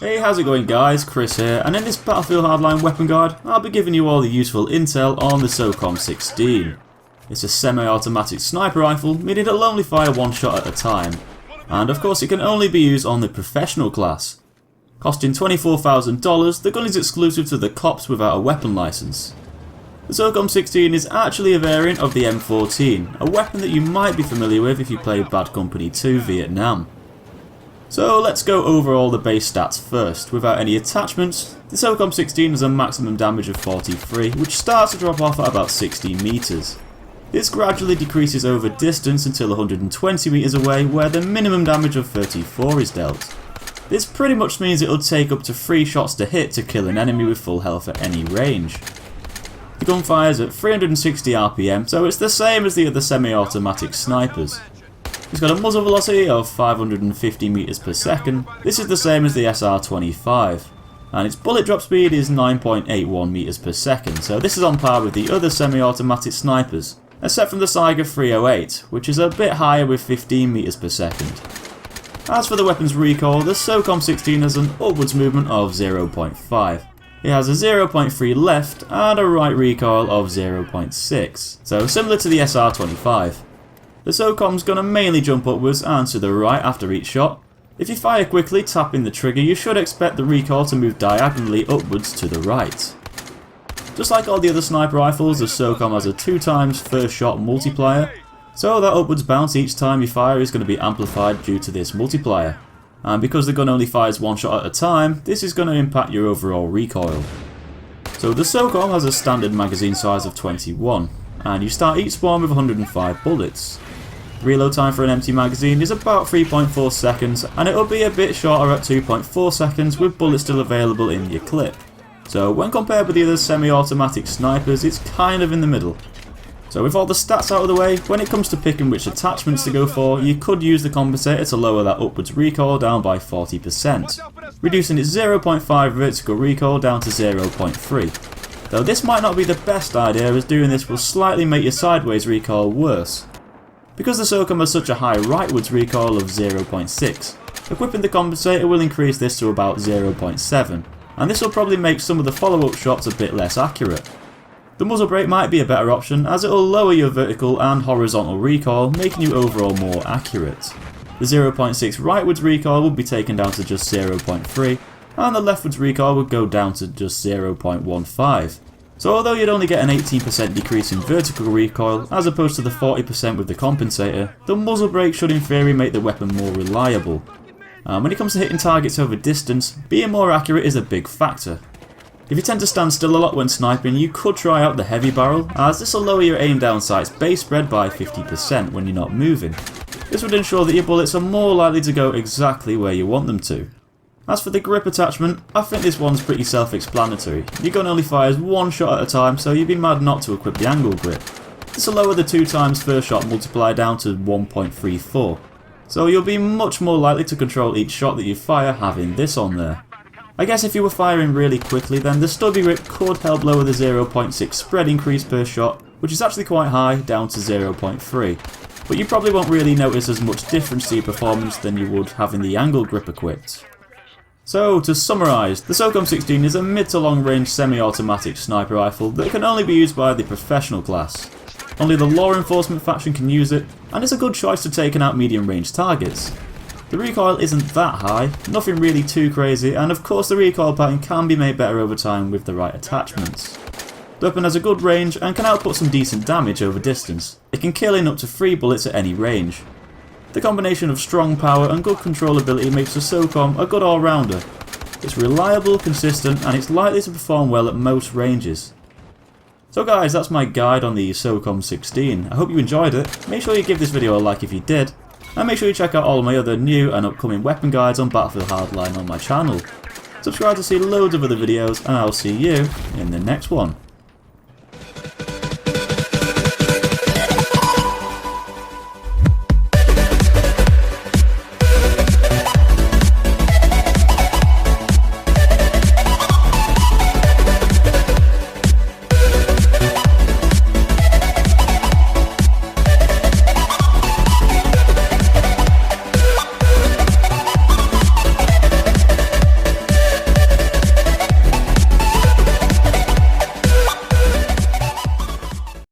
Hey, how's it going guys? Chris here, and in this Battlefield Hardline weapon guide, I'll be giving you all the useful intel on the SOCOM 16. It's a semi-automatic sniper rifle, meaning it'll only fire one shot at a time, and of course it can only be used on the professional class. Costing $24,000, the gun is exclusive to the cops without a weapon license. The SOCOM 16 is actually a variant of the M14, a weapon that you might be familiar with if you played Bad Company 2 Vietnam. So let's go over all the base stats first. Without any attachments, the SOCOM 16 has a maximum damage of 43, which starts to drop off at about 60 meters. This gradually decreases over distance until 120 meters away, where the minimum damage of 34 is dealt. This pretty much means it'll take up to 3 shots to hit to kill an enemy with full health at any range. The gun fires at 360 RPM, so it's the same as the other semi-automatic snipers. It's got a muzzle velocity of 550 meters per second. This is the same as the SR25, and its bullet drop speed is 9.81 meters per second, so this is on par with the other semi-automatic snipers, except from the Saiga 308, which is a bit higher with 15 meters per second. As for the weapon's recoil, the SOCOM 16 has an upwards movement of 0.5. It has a 0.3 left and a right recoil of 0.6, so similar to the SR25. The SOCOM's gonna mainly jump upwards and to the right after each shot. If you fire quickly tapping the trigger, you should expect the recoil to move diagonally upwards to the right. Just like all the other sniper rifles, the SOCOM has a 2x first shot multiplier, so that upwards bounce each time you fire is going to be amplified due to this multiplier. And because the gun only fires one shot at a time, this is going to impact your overall recoil. So the SOCOM has a standard magazine size of 21, and you start each spawn with 105 bullets. Reload time for an empty magazine is about 3.4 seconds, and it will be a bit shorter at 2.4 seconds with bullets still available in your clip. So when compared with the other semi-automatic snipers, it's kind of in the middle. So with all the stats out of the way, when it comes to picking which attachments to go for, you could use the compensator to lower that upwards recoil down by 40%, reducing its 0.5 vertical recoil down to 0.3. Though this might not be the best idea, as doing this will slightly make your sideways recoil worse. Because the SOCOM has such a high rightwards recoil of 0.6, equipping the compensator will increase this to about 0.7, and this will probably make some of the follow-up shots a bit less accurate. The muzzle brake might be a better option, as it will lower your vertical and horizontal recoil, making you overall more accurate. The 0.6 rightwards recoil would be taken down to just 0.3, and the leftwards recoil would go down to just 0.15. So although you'd only get an 18% decrease in vertical recoil, as opposed to the 40% with the compensator, the muzzle brake should in theory make the weapon more reliable. When it comes to hitting targets over distance, being more accurate is a big factor. If you tend to stand still a lot when sniping, you could try out the heavy barrel, as this will lower your aim down sight's base spread by 50% when you're not moving. This would ensure that your bullets are more likely to go exactly where you want them to. As for the grip attachment, I think this one's pretty self-explanatory. Your gun only fires one shot at a time, so you'd be mad not to equip the angle grip. This will lower the 2x first shot multiplier down to 1.34, so you'll be much more likely to control each shot that you fire having this on there. I guess if you were firing really quickly, then the stubby grip could help lower the 0.6 spread increase per shot, which is actually quite high, down to 0.3. But you probably won't really notice as much difference to your performance than you would having the angle grip equipped. So, to summarise, the SOCOM 16 is a mid to long range semi-automatic sniper rifle that can only be used by the professional class. Only the law enforcement faction can use it, and it's a good choice to taking out medium range targets. The recoil isn't that high, nothing really too crazy, and of course the recoil pattern can be made better over time with the right attachments. The weapon has a good range and can output some decent damage over distance. It can kill in up to 3 bullets at any range. The combination of strong power and good controllability makes the SOCOM a good all-rounder. It's reliable, consistent, and it's likely to perform well at most ranges. So guys, that's my guide on the SOCOM 16. I hope you enjoyed it. Make sure you give this video a like if you did, and make sure you check out all of my other new and upcoming weapon guides on Battlefield Hardline on my channel. Subscribe to see loads of other videos, and I'll see you in the next one.